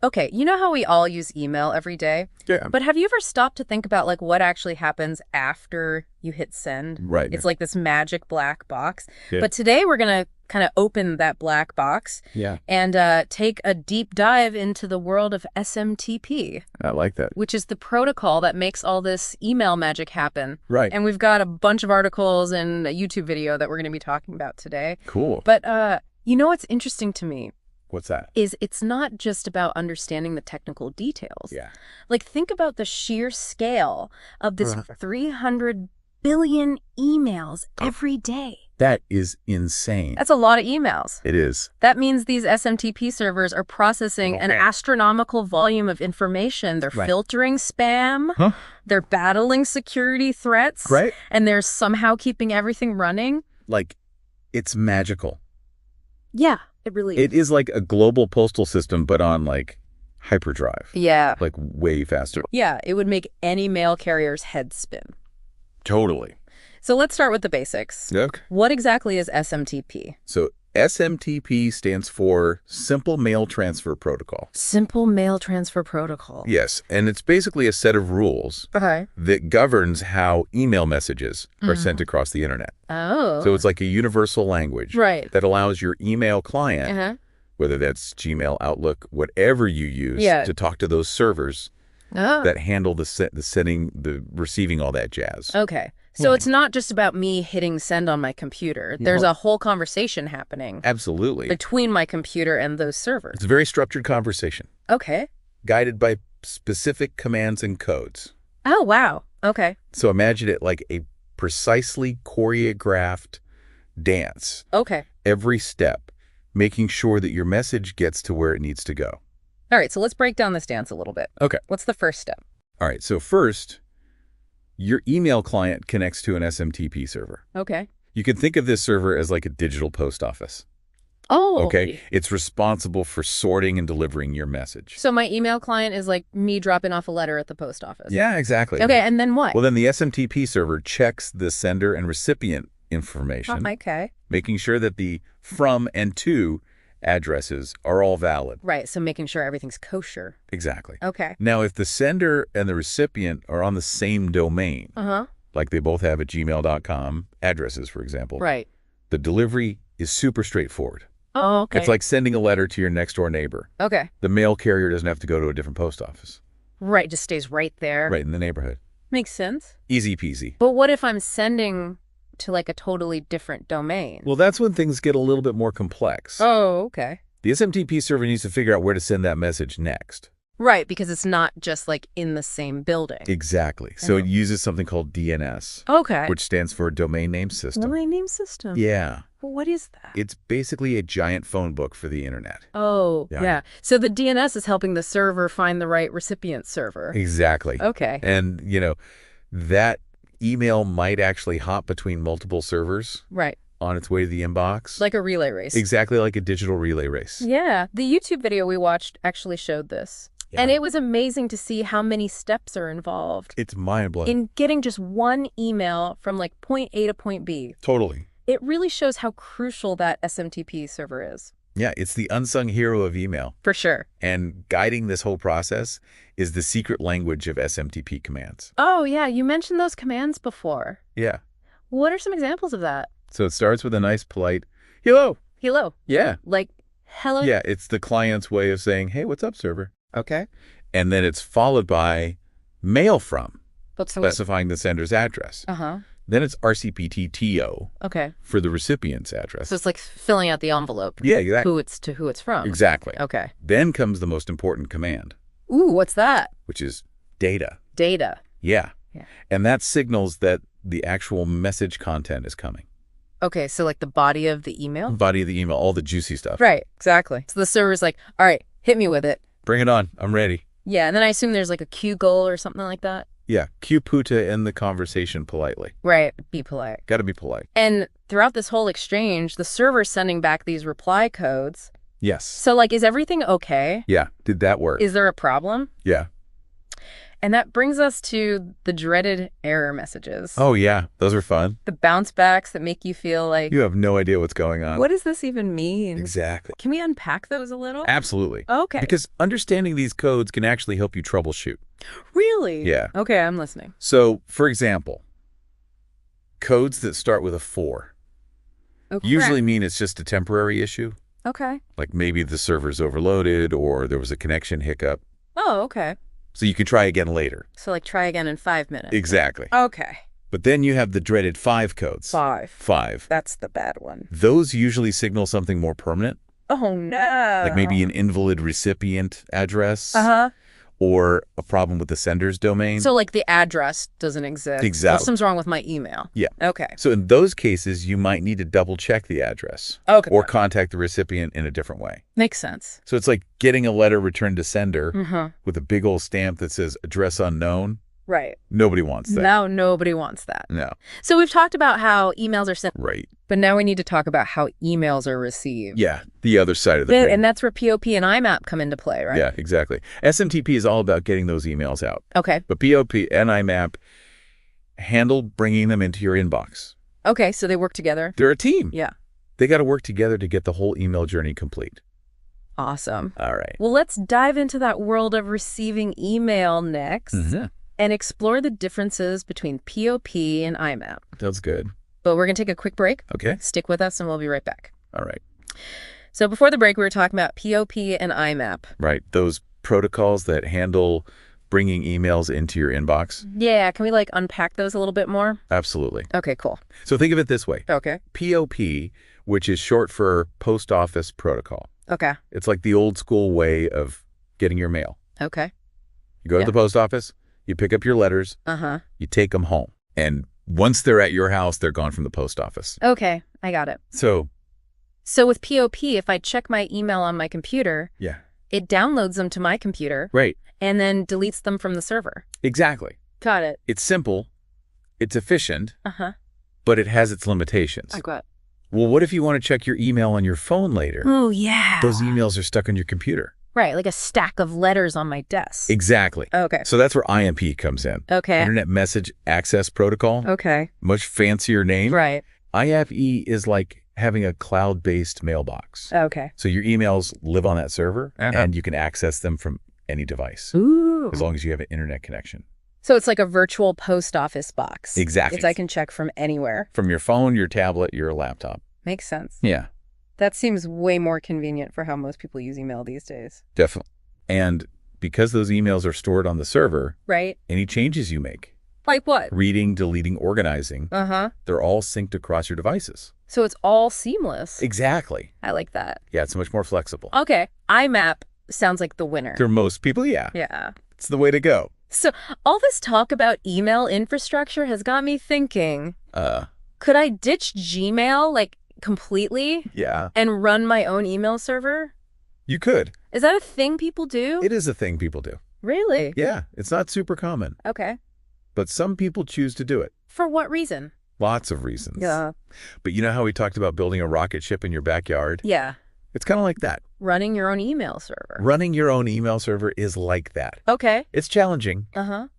Okay, you know how we all use email every day? Yeah. But have you ever stopped to think about like what actually happens after you hit send? Right. It's like this magic black box. Yeah. But today we're going to kind of open that black box and take a deep dive into the world of SMTP. I like that. Which is the protocol that makes all this email magic happen. Right. And we've got a bunch of articles and a YouTube video that we're going to be talking about today. Cool. But you know what's interesting to me? What's that? Is it's not just about understanding the technical details. Yeah. Like, think about the sheer scale of this 300 billion emails every day. That is insane. That's a lot of emails. It is. That means these SMTP servers are processing an astronomical volume of information. They're filtering spam. They're battling security threats. Right. And they're somehow keeping everything running. Like, it's magical. Yeah, it really is. It is like a global postal system, but on like hyperdrive. Yeah. Like way faster. Yeah, it would make any mail carrier's head spin. Totally. So let's start with the basics. Okay. What exactly is SMTP? So SMTP stands for Simple Mail Transfer Protocol. Simple Mail Transfer Protocol. Yes, and it's basically a set of rules that governs how email messages are sent across the internet. Oh. So it's like a universal language that allows your email client, whether that's Gmail, Outlook, whatever you use, to talk to those servers that handle the receiving all that jazz. Okay. So it's not just about me hitting send on my computer. There's a whole conversation happening. Absolutely. Between my computer and those servers. It's a very structured conversation. Okay. Guided by specific commands and codes. Oh, wow. Okay. So imagine it like a precisely choreographed dance. Okay. Every step, making sure that your message gets to where it needs to go. All right, so let's break down this dance a little bit. Okay. What's the first step? All right, so first, your email client connects to an SMTP server. Okay. You can think of this server as like a digital post office. Oh. Okay. It's responsible for sorting and delivering your message. So my email client is like me dropping off a letter at the post office. Yeah, exactly. Okay, and then what? Well, then the SMTP server checks the sender and recipient information. Okay. Making sure that the from and to addresses are all valid. Right, so making sure everything's kosher. Exactly. Okay. Now, if the sender and the recipient are on the same domain, like they both have a gmail.com addresses, for example, the delivery is super straightforward. Oh, okay. It's like sending a letter to your next door neighbor. Okay. The mail carrier doesn't have to go to a different post office. Right, just stays right there. Right in the neighborhood. Makes sense. Easy peasy. But what if I'm sending to like a totally different domain? Well, that's when things get a little bit more complex. Oh, okay. The SMTP server needs to figure out where to send that message next. Right, because it's not just like in the same building. Exactly. So it uses something called DNS. Okay. Which stands for Domain Name System. Domain Name System. Yeah. Well, what is that? It's basically a giant phone book for the internet. Oh, yeah. So the DNS is helping the server find the right recipient server. Exactly. Okay. And, you know, that email might actually hop between multiple servers. Right. On its way to the inbox. Like a relay race. Exactly like a digital relay race. Yeah. The YouTube video we watched actually showed this. Yeah. And it was amazing to see how many steps are involved. It's mind-blowing. In getting just one email from like point A to point B. Totally. It really shows how crucial that SMTP server is. Yeah, it's the unsung hero of email. For sure. And guiding this whole process is the secret language of SMTP commands. Oh, yeah. You mentioned those commands before. Yeah. What are some examples of that? So it starts with a nice, polite, hello. Hello. Yeah. Like, hello? Yeah, it's the client's way of saying, hey, what's up, server? Okay. And then it's followed by mail from, specifying the sender's address. Then it's RCPT-TO for the recipient's address. So it's like filling out the envelope. Yeah, exactly. Who it's from. Exactly. Okay. Then comes the most important command. Ooh, what's that? Which is data. Data. Yeah. And that signals that the actual message content is coming. Okay, so like the body of the email? Body of the email, all the juicy stuff. Right, exactly. So the server's like, all right, hit me with it. Bring it on. I'm ready. Yeah, and then I assume there's like a Q goal or something like that? Yeah, Q poo to end the conversation politely. Right, be polite. Got to be polite. And throughout this whole exchange, the server's sending back these reply codes. Yes. So like, is everything okay? Yeah, did that work? Is there a problem? Yeah. And that brings us to the dreaded error messages. Oh, yeah. Those are fun. The bounce backs that make you feel like... You have no idea what's going on. What does this even mean? Exactly. Can we unpack those a little? Absolutely. Okay. Because understanding these codes can actually help you troubleshoot. Really? Yeah. Okay, I'm listening. So, for example, codes that start with a 4 usually mean it's just a temporary issue. Okay. Like maybe the server's overloaded or there was a connection hiccup. Oh, okay. So you can try again later. So like try again in 5 minutes. Exactly. Okay. But then you have the dreaded 5 codes. 5. That's the bad one. Those usually signal something more permanent. Oh, no. Like maybe an invalid recipient address. Uh-huh. Or a problem with the sender's domain. So like the address doesn't exist. Exactly. Or something's wrong with my email. Yeah. Okay. So in those cases, you might need to double check the address. Okay. Or contact the recipient in a different way. Makes sense. So it's like getting a letter returned to sender with a big old stamp that says address unknown. Right. Nobody wants that. No, nobody wants that. No. So we've talked about how emails are sent. Right. But now we need to talk about how emails are received. Yeah, the other side of the thing. And that's where POP and IMAP come into play, right? Yeah, exactly. SMTP is all about getting those emails out. Okay. But POP and IMAP handle bringing them into your inbox. Okay, so they work together. They're a team. Yeah. They got to work together to get the whole email journey complete. Awesome. All right. Well, let's dive into that world of receiving email next and explore the differences between POP and IMAP. That's good. But we're going to take a quick break. Okay. Stick with us and we'll be right back. All right. So before the break, we were talking about POP and IMAP. Right. Those protocols that handle bringing emails into your inbox. Yeah. Can we like unpack those a little bit more? Absolutely. Okay, cool. So think of it this way. Okay. POP, which is short for Post Office Protocol. Okay. It's like the old school way of getting your mail. Okay. You go to the post office, you pick up your letters, you take them home. And once they're at your house, they're gone from the post office. Okay, I got it. So with POP, if I check my email on my computer, it downloads them to my computer. Right. And then deletes them from the server. Exactly. Got it. It's simple, it's efficient, but it has its limitations. I got it. Well, what if you want to check your email on your phone later? Oh, yeah. Those emails are stuck on your computer. Right, like a stack of letters on my desk. Exactly. Okay. So that's where IMP comes in. Okay. Internet Message Access Protocol. Okay. Much fancier name. Right. IFE is like having a cloud-based mailbox. Okay. So your emails live on that server, and you can access them from any device. Ooh. As long as you have an internet connection. So it's like a virtual post office box. Exactly. I can check from anywhere. From your phone, your tablet, your laptop. Makes sense. Yeah. That seems way more convenient for how most people use email these days. Definitely. And because those emails are stored on the server, right? Any changes you make, like what? Reading, deleting, organizing, they're all synced across your devices. So it's all seamless. Exactly. I like that. Yeah, it's much more flexible. Okay. IMAP sounds like the winner. For most people, yeah. Yeah. It's the way to go. So all this talk about email infrastructure has got me thinking, could I ditch Gmail, like, completely? Yeah. And run my own email server? You could. Is that a thing people do? It is a thing people do. Really? Yeah. It's not super common. Okay. But some people choose to do it. For what reason? Lots of reasons. Yeah. But you know how we talked about building a rocket ship in your backyard? Yeah. It's kind of like that. Running your own email server. Running your own email server is like that. Okay. It's challenging.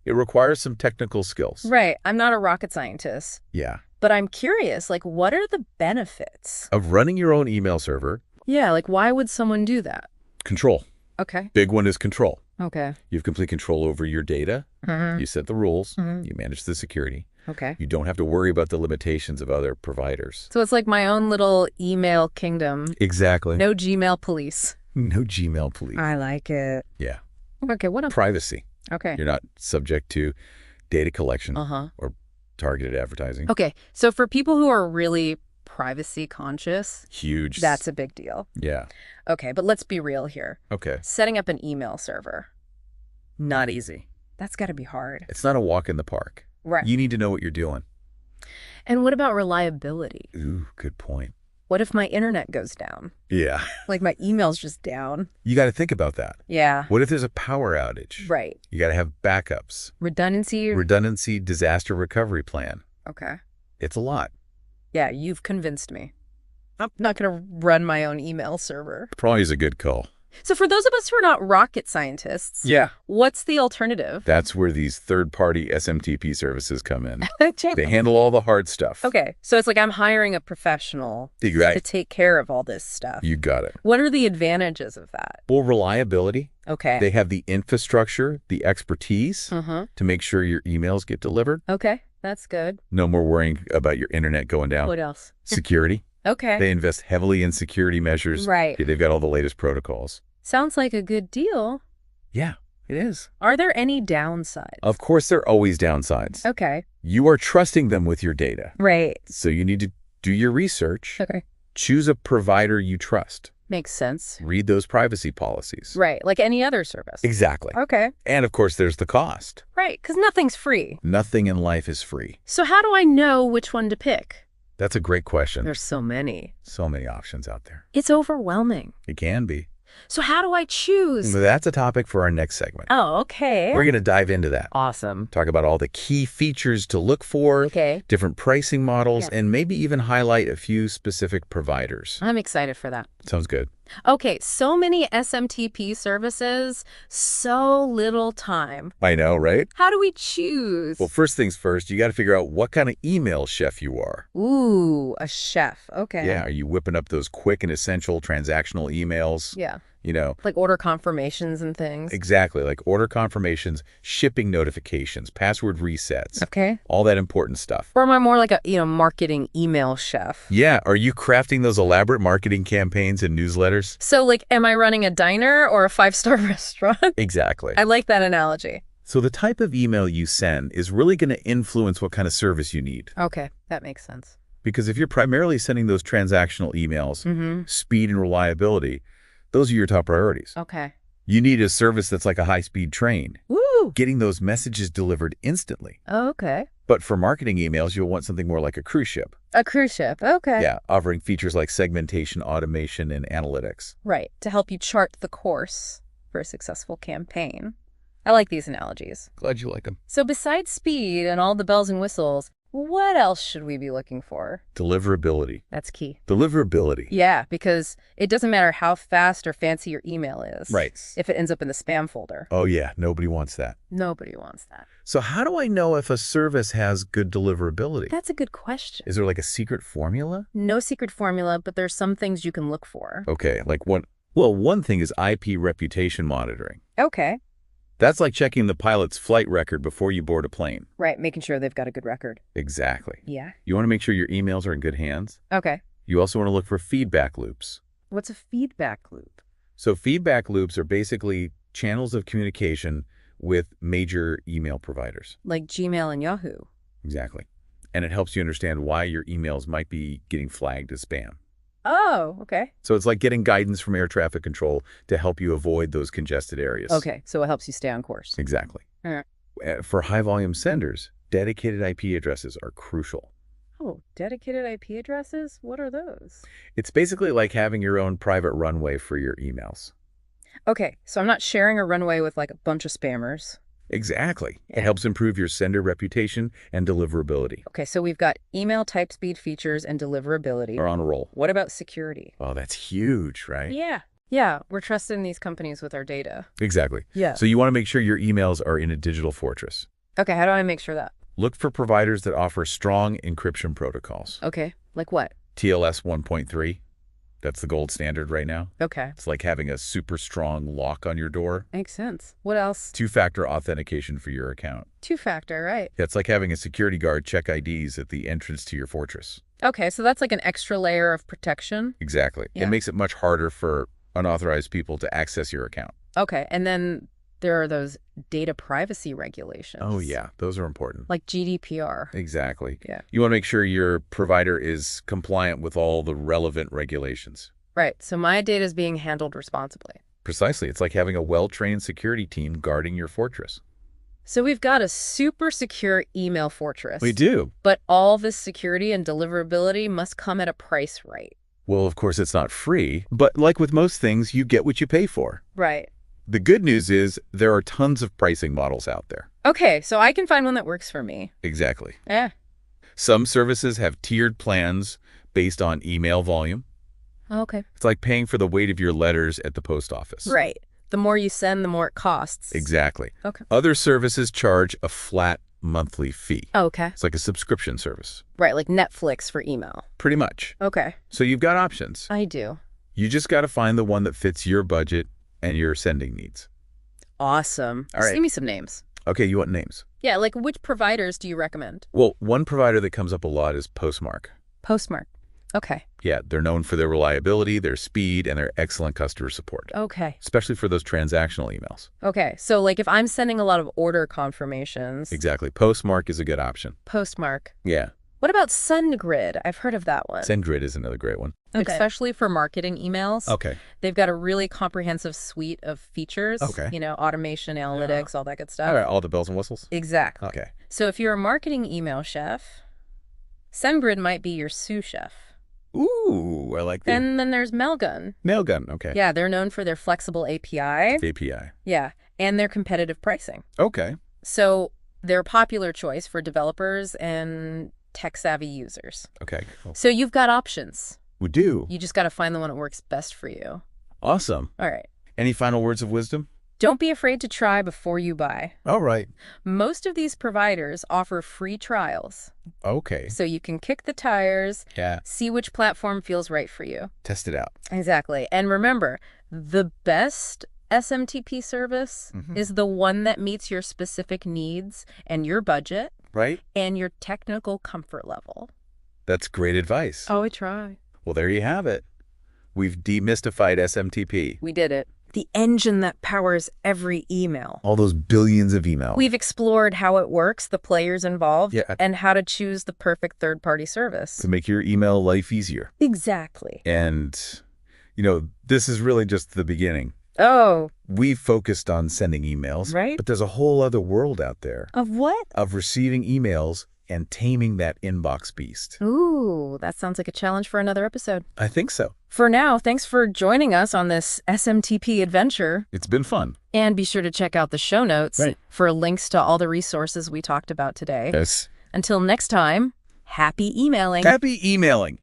It requires some technical skills. Right. I'm not a rocket scientist. Yeah. But I'm curious, like, what are the benefits of running your own email server? Yeah, like, why would someone do that? Control. Okay. Big one is control. Okay. You have complete control over your data. You set the rules. You manage the security. Okay. You don't have to worry about the limitations of other providers. So it's like my own little email kingdom. Exactly. No Gmail police. No Gmail police. I like it. Yeah. Okay, what else? Privacy. Okay. You're not subject to data collection or targeted advertising. Okay, so for people who are really privacy conscious, huge. That's a big deal. Yeah. Okay, but let's be real here. Okay. Setting up an email server, not easy. That's got to be hard. It's not a walk in the park. Right. You need to know what you're doing. And what about reliability? Ooh, good point. What if my internet goes down? Yeah. Like my email's just down. You got to think about that. Yeah. What if there's a power outage? Right. You got to have backups. Redundancy, disaster recovery plan. Okay. It's a lot. Yeah, you've convinced me. I'm not going to run my own email server. Probably is a good call. So for those of us who are not rocket scientists, what's the alternative? That's where these third-party SMTP services come in. They handle all the hard stuff. Okay. So it's like I'm hiring a professional to take care of all this stuff. You got it. What are the advantages of that? Well, reliability. Okay. They have the infrastructure, the expertise to make sure your emails get delivered. Okay. That's good. No more worrying about your internet going down. What else? Security. Okay. They invest heavily in security measures. Right. They've got all the latest protocols. Sounds like a good deal. Yeah, it is. Are there any downsides? Of course, there are always downsides. Okay. You are trusting them with your data. Right. So you need to do your research. Okay. Choose a provider you trust. Makes sense. Read those privacy policies. Right, like any other service. Exactly. Okay. And of course, there's the cost. Right, because nothing's free. Nothing in life is free. So how do I know which one to pick? That's a great question. There's so many. So many options out there. It's overwhelming. It can be. So how do I choose? That's a topic for our next segment. Oh, okay. We're going to dive into that. Awesome. Talk about all the key features to look for, different pricing models, and maybe even highlight a few specific providers. I'm excited for that. Sounds good. Okay, so many SMTP services, so little time. I know, right? How do we choose? Well, first things first, you got to figure out what kind of email chef you are. Ooh, a chef. Okay. Yeah, are you whipping up those quick and essential transactional emails? Yeah. You know, like order confirmations and things. Exactly, like order confirmations, shipping notifications, password resets. Okay. All that important stuff. Or am I more like a, marketing email chef? Yeah, are you crafting those elaborate marketing campaigns and newsletters? So like, am I running a diner or a 5-star restaurant? Exactly. I like that analogy. So the type of email you send is really going to influence what kind of service you need. Okay, that makes sense. Because if you're primarily sending those transactional emails, speed and reliability, those are your top priorities. Okay. You need a service that's like a high-speed train. Woo! Getting those messages delivered instantly. Oh, okay. But for marketing emails, you'll want something more like a cruise ship. A cruise ship, okay. Yeah, offering features like segmentation, automation, and analytics. Right, to help you chart the course for a successful campaign. I like these analogies. Glad you like them. So besides speed and all the bells and whistles, what else should we be looking for? Deliverability. That's key. Deliverability. Yeah, because it doesn't matter how fast or fancy your email is. Right. If it ends up in the spam folder. Oh, yeah. Nobody wants that. Nobody wants that. So how do I know if a service has good deliverability? That's a good question. Is there like a secret formula? No secret formula, but there's some things you can look for. Okay, like what? Well, one thing is IP reputation monitoring. Okay. That's like checking the pilot's flight record before you board a plane. Right, making sure they've got a good record. Exactly. Yeah. You want to make sure your emails are in good hands. Okay. You also want to look for feedback loops. What's a feedback loop? So feedback loops are basically channels of communication with major email providers. Like Gmail and Yahoo. Exactly. And it helps you understand why your emails might be getting flagged as spam. Oh, okay. So it's like getting guidance from air traffic control to help you avoid those congested areas. Okay, so it helps you stay on course. Exactly. All right. For high-volume senders, dedicated IP addresses are crucial. Oh, dedicated IP addresses? What are those? It's basically like having your own private runway for your emails. Okay, so I'm not sharing a runway with like a bunch of spammers. Exactly. Yeah. It helps improve your sender reputation and deliverability. Okay, so we've got email type speed features and deliverability. Are on a roll. What about security? Oh, that's huge, right? Yeah. Yeah, we're trusting these companies with our data. Exactly. Yeah. So you want to make sure your emails are in a digital fortress. Okay, how do I make sure that? Look for providers that offer strong encryption protocols. Okay, like what? TLS 1.3. That's the gold standard right now. Okay. It's like having a super strong lock on your door. Makes sense. What else? Two-factor authentication for your account. Two-factor, right. Yeah, it's like having a security guard check IDs at the entrance to your fortress. Okay, so that's like an extra layer of protection? Exactly. Yeah. It makes it much harder for unauthorized people to access your account. Okay, and then there are those data privacy regulations. Oh, yeah. Those are important. Like GDPR. Exactly. Yeah. You want to make sure your provider is compliant with all the relevant regulations. Right. So my data is being handled responsibly. Precisely. It's like having a well-trained security team guarding your fortress. So we've got a super secure email fortress. We do. But all this security and deliverability must come at a price, right? Well, of course, it's not free. But like with most things, you get what you pay for. Right. The good news is there are tons of pricing models out there. Okay, so I can find one that works for me. Exactly. Yeah. Some services have tiered plans based on email volume. Okay. It's like paying for the weight of your letters at the post office. Right. The more you send, the more it costs. Exactly. Okay. Other services charge a flat monthly fee. Okay. It's like a subscription service. Right, like Netflix for email. Pretty much. Okay. So you've got options. I do. You just got to find the one that fits your budget and your sending needs. Awesome. All right. Just give me some names. Okay, you want names? Yeah, like which providers do you recommend? Well, one provider that comes up a lot is Postmark. Postmark. Okay. Yeah, they're known for their reliability, their speed, and their excellent customer support. Okay. Especially for those transactional emails. Okay, so like if I'm sending a lot of order confirmations. Exactly. Postmark is a good option. Postmark. Yeah. What about SendGrid? I've heard of that one. SendGrid is another great one. Okay. Especially for marketing emails. Okay. They've got a really comprehensive suite of features. Okay. You know, automation, analytics, all that good stuff. All right, all the bells and whistles? Exactly. Okay. So if you're a marketing email chef, SendGrid might be your sous chef. Ooh, I like that. And then there's Mailgun. Mailgun, okay. Yeah, they're known for their flexible API. API. Yeah, and their competitive pricing. Okay. So they're a popular choice for developers and tech-savvy users. Okay, cool. So you've got options. We do. You just got to find the one that works best for you. Awesome. All right. Any final words of wisdom? Don't be afraid to try before you buy. All right. Most of these providers offer free trials. Okay. So you can kick the tires, Yeah. see which platform feels right for you. Test it out. Exactly. And remember, the best SMTP service is the one that meets your specific needs and your budget. Right? And your technical comfort level. That's great advice. Oh, I try. Well, there you have it. We've demystified SMTP. We did it. The engine that powers every email. All those billions of emails. We've explored how it works, the players involved, Yeah. and how to choose the perfect third-party service. To make your email life easier. Exactly. And, this is really just the beginning. Oh. We've focused on sending emails. Right. But there's a whole other world out there. Of what? Of receiving emails and taming that inbox beast. Ooh, that sounds like a challenge for another episode. I think so. For now, thanks for joining us on this SMTP adventure. It's been fun. And be sure to check out the show notes for links to all the resources we talked about today. Yes. Until next time, happy emailing. Happy emailing.